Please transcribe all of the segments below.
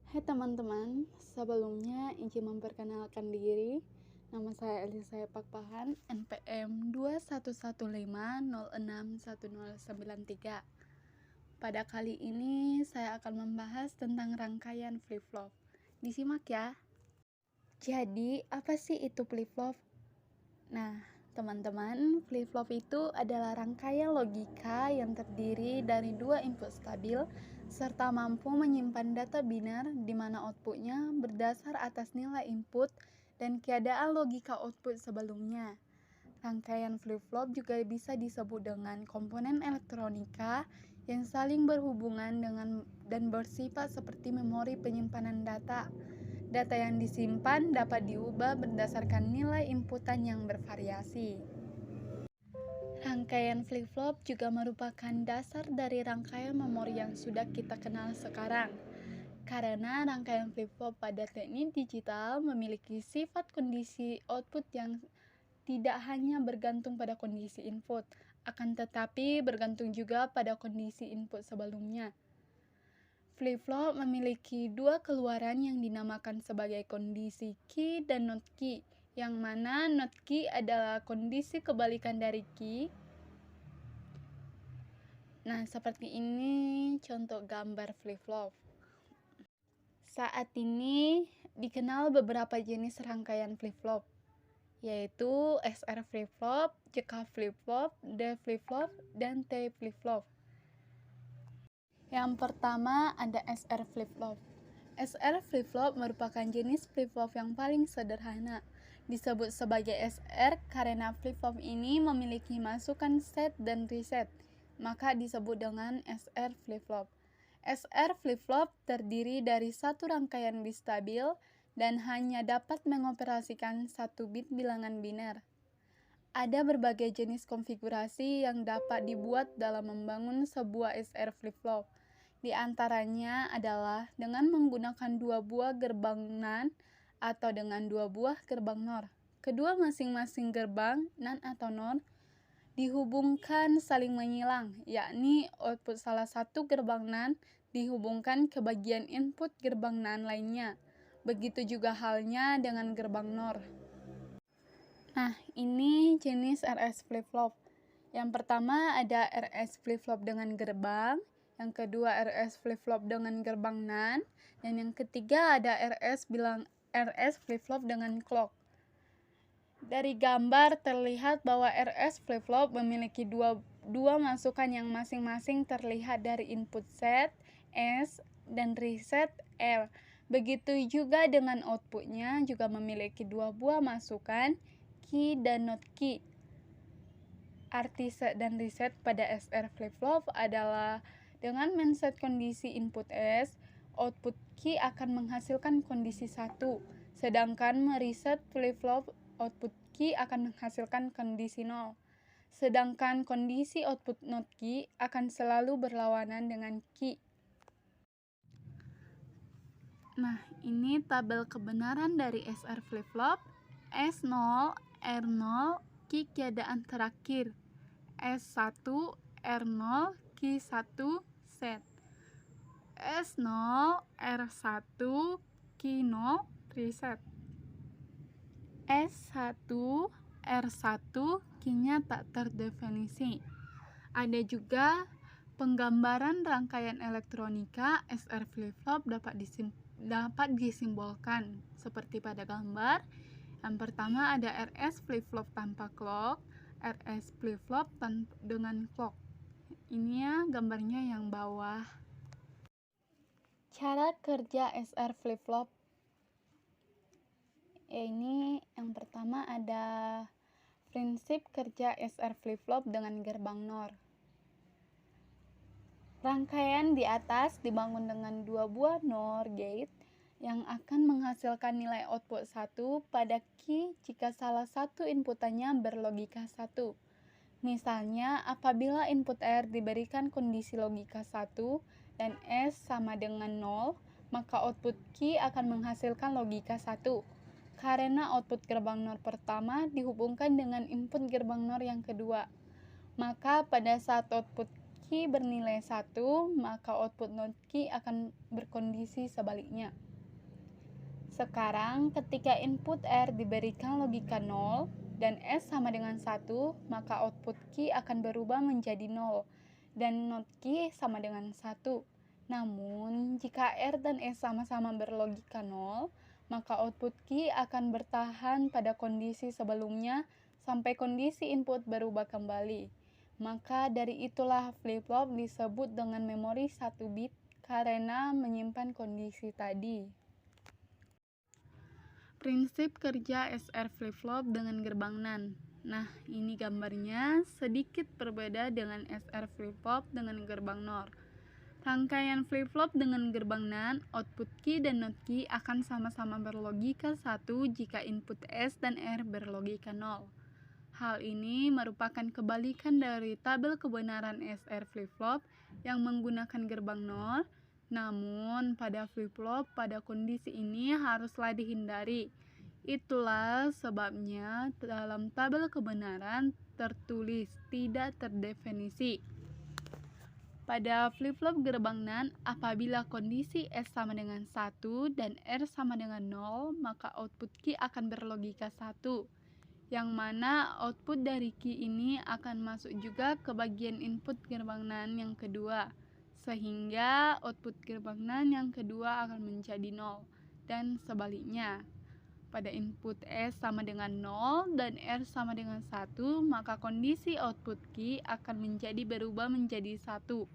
Hai teman-teman, sebelumnya izin memperkenalkan diri. Nama saya Elisa Pakpahan, NPM 2115061093. Pada kali ini saya akan membahas tentang rangkaian flip-flop. Disimak ya. Jadi, apa sih itu flip-flop? Nah, teman-teman, flip-flop itu adalah rangkaian logika yang terdiri dari dua input stabil serta mampu menyimpan data biner di mana outputnya berdasar atas nilai input dan keadaan logika output sebelumnya. Rangkaian flip-flop juga bisa disebut dengan komponen elektronika yang saling berhubungan dengan dan bersifat seperti memori penyimpanan data. Data yang disimpan dapat diubah berdasarkan nilai inputan yang bervariasi. Rangkaian flip-flop juga merupakan dasar dari rangkaian memori yang sudah kita kenal sekarang. Karena rangkaian flip-flop pada teknik digital memiliki sifat kondisi output yang tidak hanya bergantung pada kondisi input, akan tetapi bergantung juga pada kondisi input sebelumnya. Flip-flop memiliki dua keluaran yang dinamakan sebagai kondisi key dan not key, yang mana not key adalah kondisi kebalikan dari key. Nah, seperti ini contoh gambar flip-flop. Saat ini dikenal beberapa jenis rangkaian flip-flop, yaitu SR flip-flop, JK flip-flop, D flip-flop, dan T flip-flop. Yang pertama ada SR flip-flop. SR flip-flop merupakan jenis flip-flop yang paling sederhana. Disebut sebagai SR karena flip-flop ini memiliki masukan set dan reset, maka disebut dengan SR flip-flop. SR flip-flop terdiri dari satu rangkaian bit stabil dan hanya dapat mengoperasikan satu bit bilangan biner. Ada berbagai jenis konfigurasi yang dapat dibuat dalam membangun sebuah SR flip-flop. Di antaranya adalah dengan menggunakan dua buah gerbang NAND atau dengan dua buah gerbang NOR. Kedua masing-masing gerbang NAND atau NOR dihubungkan saling menyilang, yakni output salah satu gerbang NAND dihubungkan ke bagian input gerbang NAND lainnya. Begitu juga halnya dengan gerbang NOR. Nah, ini jenis RS flip-flop. Yang pertama ada RS flip-flop dengan gerbang, yang kedua RS flip-flop dengan gerbang NAND, dan yang ketiga ada RS flip-flop dengan clock. Dari gambar terlihat bahwa RS flip-flop memiliki dua masukan yang masing-masing terlihat dari input set S dan reset R. Begitu juga dengan outputnya juga memiliki dua buah masukan key dan not key. Arti set dan reset pada SR flip-flop adalah dengan men-set kondisi input S, output key akan menghasilkan kondisi 1, sedangkan mereset flip-flop output key akan menghasilkan kondisi 0. Sedangkan kondisi output not key akan selalu berlawanan dengan key. Nah, ini tabel kebenaran dari SR flip-flop. S0, R0, key keadaan terakhir. S1, R0, key 1, set. S0, R1, key 0, reset. S1, R1, key-nya tak terdefinisi. Ada juga penggambaran rangkaian elektronika SR flip-flop dapat disimbolkan seperti pada gambar. Yang pertama ada RS flip-flop tanpa clock, RS flip-flop dengan clock. Ini ya gambarnya yang bawah. Cara kerja SR flip-flop. Ini yang pertama ada prinsip kerja SR flip-flop dengan gerbang NOR. Rangkaian di atas dibangun dengan dua buah NOR gate yang akan menghasilkan nilai output 1 pada key jika salah satu inputannya berlogika 1. Misalnya, apabila input R diberikan kondisi logika 1 dan S sama dengan 0, maka output key akan menghasilkan logika 1. Karena output gerbang NOR pertama dihubungkan dengan input gerbang NOR yang kedua. Maka pada saat output key bernilai 1, maka output not key akan berkondisi sebaliknya. Sekarang ketika input R diberikan logika 0 dan S sama dengan 1, maka output key akan berubah menjadi 0 dan not key sama dengan 1. Namun, jika R dan S sama-sama berlogika 0, maka output key akan bertahan pada kondisi sebelumnya sampai kondisi input berubah kembali. Maka dari itulah flip-flop disebut dengan memori 1 bit karena menyimpan kondisi tadi. Prinsip kerja SR flip-flop dengan gerbang NAND. Nah, ini gambarnya sedikit berbeda dengan SR flip-flop dengan gerbang NOR. Rangkaian flip-flop dengan gerbang NAND, output key dan not key akan sama-sama berlogika 1 jika input S dan R berlogika 0. Hal ini merupakan kebalikan dari tabel kebenaran SR flip-flop yang menggunakan gerbang NOR. Namun, pada flip-flop pada kondisi ini haruslah dihindari. Itulah sebabnya dalam tabel kebenaran tertulis tidak terdefinisi. Pada flip-flop gerbang NAND, apabila kondisi S sama dengan 1 dan R sama dengan 0, maka output key akan berlogika 1. Yang mana output dari key ini akan masuk juga ke bagian input gerbang NAND yang kedua, sehingga output gerbang NAND yang kedua akan menjadi 0, dan sebaliknya. Pada input S sama dengan 0 dan R sama dengan 1, maka kondisi output key akan berubah menjadi 1.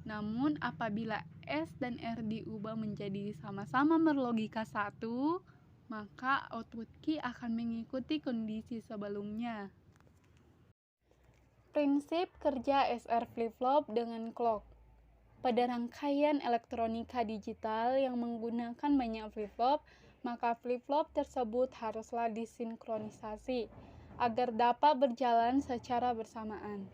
Namun apabila S dan R diubah menjadi sama-sama berlogika 1, maka output key akan mengikuti kondisi sebelumnya. Prinsip kerja SR flip-flop dengan clock. Pada rangkaian elektronika digital yang menggunakan banyak flip-flop, maka flip-flop tersebut haruslah disinkronisasi agar dapat berjalan secara bersamaan.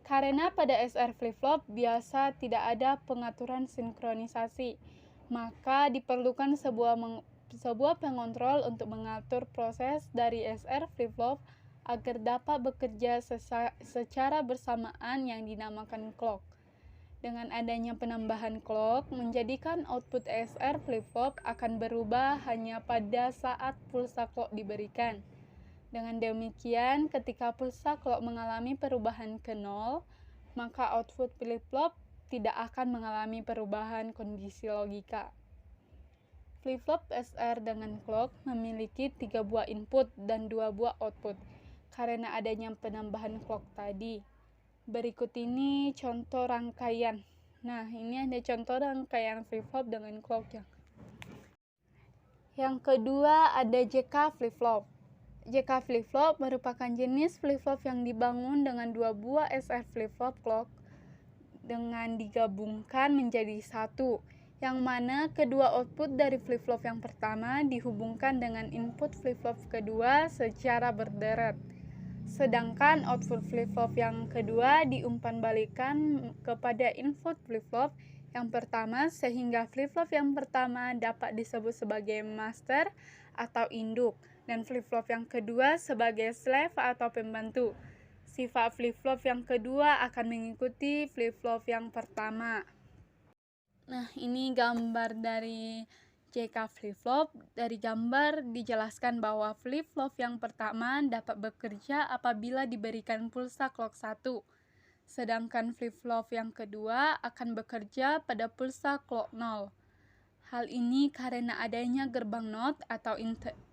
Karena pada SR flip-flop biasa tidak ada pengaturan sinkronisasi, maka diperlukan sebuah pengontrol untuk mengatur proses dari SR flip-flop agar dapat bekerja secara bersamaan yang dinamakan clock. Dengan adanya penambahan clock, menjadikan output SR flip-flop akan berubah hanya pada saat pulsa clock diberikan. Dengan demikian, ketika pulsa clock mengalami perubahan ke 0, maka output flip-flop tidak akan mengalami perubahan kondisi logika. Flip-flop SR dengan clock memiliki 3 buah input dan 2 buah output karena adanya penambahan clock tadi. Berikut ini contoh rangkaian. Nah, ini ada contoh rangkaian flip-flop dengan clock ya. Yang kedua ada JK flip-flop. JK flip-flop merupakan jenis flip-flop yang dibangun dengan 2 buah SR flip-flop clock dengan digabungkan menjadi satu, yang mana kedua output dari flip-flop yang pertama dihubungkan dengan input flip-flop kedua secara berderet. Sedangkan output flip-flop yang kedua diumpan balikan kepada input flip-flop yang pertama sehingga flip-flop yang pertama dapat disebut sebagai master atau induk dan flip-flop yang kedua sebagai slave atau pembantu. Sifat flip-flop yang kedua akan mengikuti flip-flop yang pertama. Nah, ini gambar dari JK flip-flop. Dari gambar dijelaskan bahwa flip-flop yang pertama dapat bekerja apabila diberikan pulsa clock 1. Sedangkan flip-flop yang kedua akan bekerja pada pulsa clock 0. Hal ini karena adanya gerbang NOT atau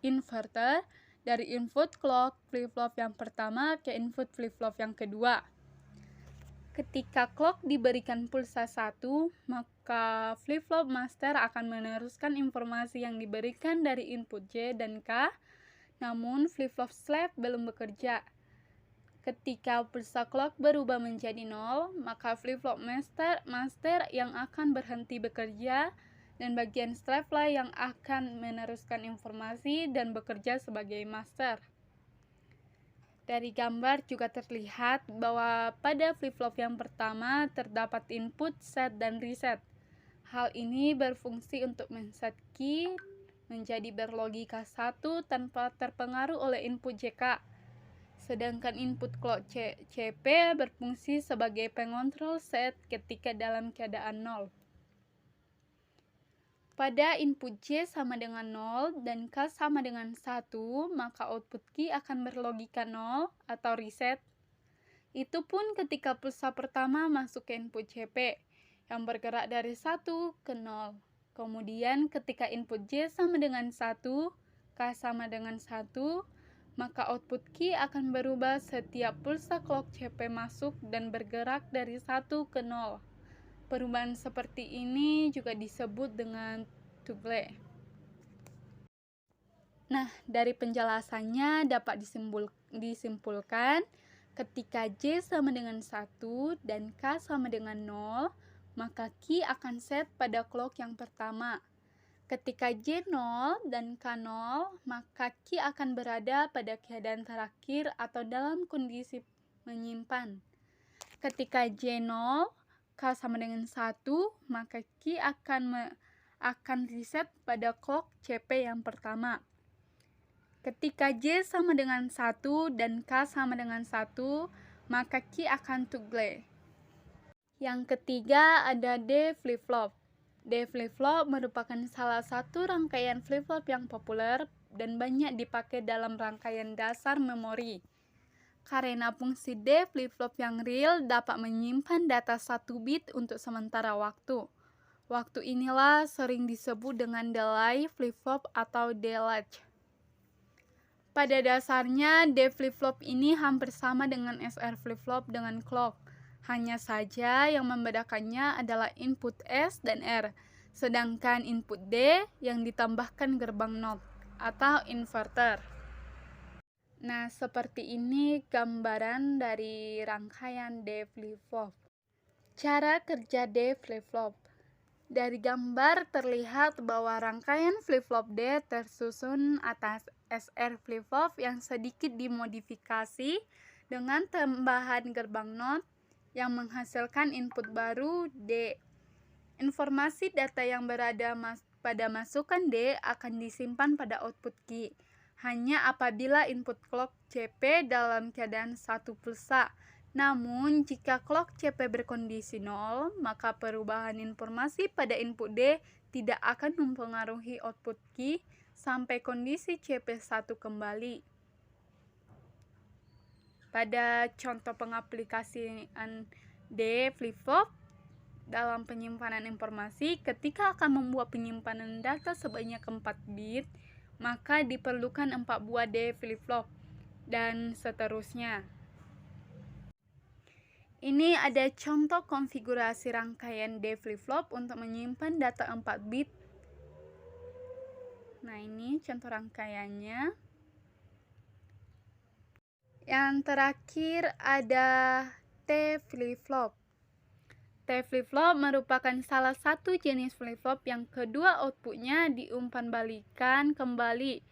inverter dari input clock flip-flop yang pertama ke input flip-flop yang kedua. Ketika clock diberikan pulsa 1, maka flip-flop master akan meneruskan informasi yang diberikan dari input J dan K, namun flip-flop slave belum bekerja. Ketika pulsa clock berubah menjadi 0, maka flip-flop master yang akan berhenti bekerja dan bagian slave lah yang akan meneruskan informasi dan bekerja sebagai master. Dari gambar juga terlihat bahwa pada flip-flop yang pertama terdapat input set dan reset. Hal ini berfungsi untuk men-set key menjadi berlogika 1 tanpa terpengaruh oleh input JK. sedangkan input clock CP berfungsi sebagai pengontrol set ketika dalam keadaan 0. Pada input J sama dengan 0 dan K sama dengan 1, maka output key akan berlogika 0 atau reset. Itu pun ketika pulsa pertama masuk ke input CP yang bergerak dari 1 ke 0. Kemudian ketika input J sama dengan 1, K sama dengan 1, maka output key akan berubah setiap pulsa clock CP masuk dan bergerak dari 1 ke 0. Perubahan seperti ini juga disebut dengan toggle. Nah, dari penjelasannya dapat disimpulkan ketika J sama dengan 1 dan K sama dengan 0, maka key akan set pada clock yang pertama. Ketika J 0 dan K 0, maka key akan berada pada keadaan terakhir atau dalam kondisi menyimpan. Ketika J 0, K sama dengan 1, maka key akan reset pada clock CP yang pertama. Ketika J sama dengan 1 dan K sama dengan 1, maka key akan toggle. Yang ketiga ada D flip-flop. D flip-flop merupakan salah satu rangkaian flip-flop yang populer dan banyak dipakai dalam rangkaian dasar memori. Karena fungsi D flip-flop yang real dapat menyimpan data 1 bit untuk sementara waktu. Waktu inilah sering disebut dengan delay flip-flop atau D-latch. Pada dasarnya, D flip-flop ini hampir sama dengan SR flip-flop dengan clock. Hanya saja yang membedakannya adalah input S dan R, sedangkan input D yang ditambahkan gerbang NOT atau inverter. Nah, seperti ini gambaran dari rangkaian D flip-flop. Cara kerja D flip-flop. Dari gambar terlihat bahwa rangkaian flip-flop D tersusun atas SR flip-flop yang sedikit dimodifikasi dengan tambahan gerbang NOT yang menghasilkan input baru D. Informasi data yang berada pada masukan D akan disimpan pada output key. Hanya apabila input clock CP dalam keadaan satu pulsa. Namun, jika clock CP berkondisi 0, maka perubahan informasi pada input D tidak akan mempengaruhi output key sampai kondisi CP1 kembali. Pada contoh pengaplikasian D flip-flop dalam penyimpanan informasi, ketika akan membuat penyimpanan data sebanyak 4 bit, maka diperlukan 4 buah D flip-flop, dan seterusnya. Ini ada contoh konfigurasi rangkaian D flip-flop untuk menyimpan data 4 bit. Nah, ini contoh rangkaiannya. Yang terakhir ada T flip-flop. T flip-flop merupakan salah satu jenis flip-flop yang kedua outputnya diumpan balikan kembali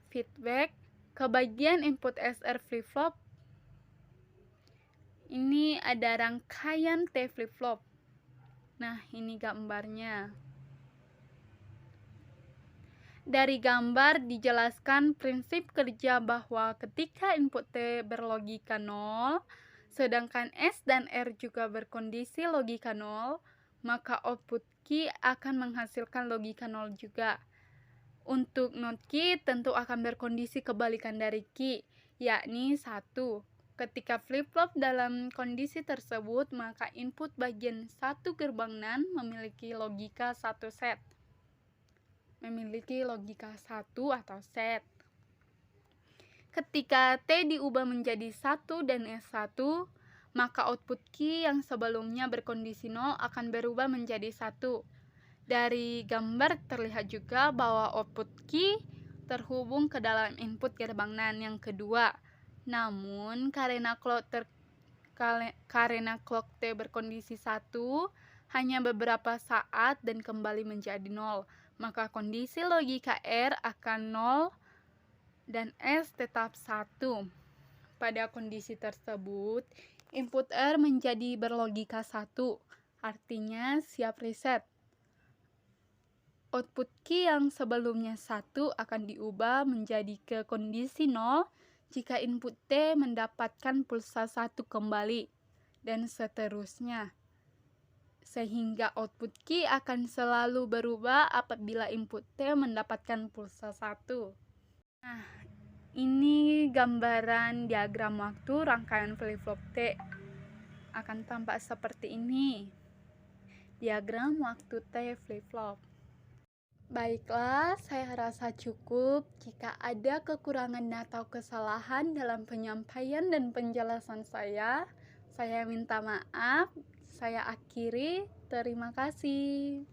feedback ke bagian input SR flip-flop. Ini ada rangkaian T flip-flop. Nah, ini gambarnya. Dari gambar dijelaskan prinsip kerja bahwa ketika input T berlogika 0, sedangkan S dan R juga berkondisi logika 0, maka output key akan menghasilkan logika 0 juga. Untuk NOT key tentu akan berkondisi kebalikan dari key, yakni 1. Ketika flip-flop dalam kondisi tersebut, maka input bagian 1 gerbang NAND memiliki logika 1 set. Memiliki logika 1 atau set. Ketika T diubah menjadi 1 dan S1, maka output key yang sebelumnya berkondisi 0 akan berubah menjadi 1. Dari gambar terlihat juga bahwa output key terhubung ke dalam input gerbang NAND yang kedua. Namun, karena clock T berkondisi 1 hanya beberapa saat dan kembali menjadi 0, maka kondisi logika R akan 0 dan S tetap 1. Pada kondisi tersebut, input R menjadi berlogika 1, artinya siap reset. Output key yang sebelumnya 1 akan diubah menjadi ke kondisi 0 jika input T mendapatkan pulsa 1 kembali, dan seterusnya. Sehingga output Q akan selalu berubah apabila input T mendapatkan pulsa 1. Nah, ini gambaran diagram waktu rangkaian flip-flop T. Akan tampak seperti ini. Diagram waktu T flip-flop. Baiklah, saya rasa cukup. Jika ada kekurangan atau kesalahan dalam penyampaian dan penjelasan saya minta maaf. Saya akhiri. Terima kasih.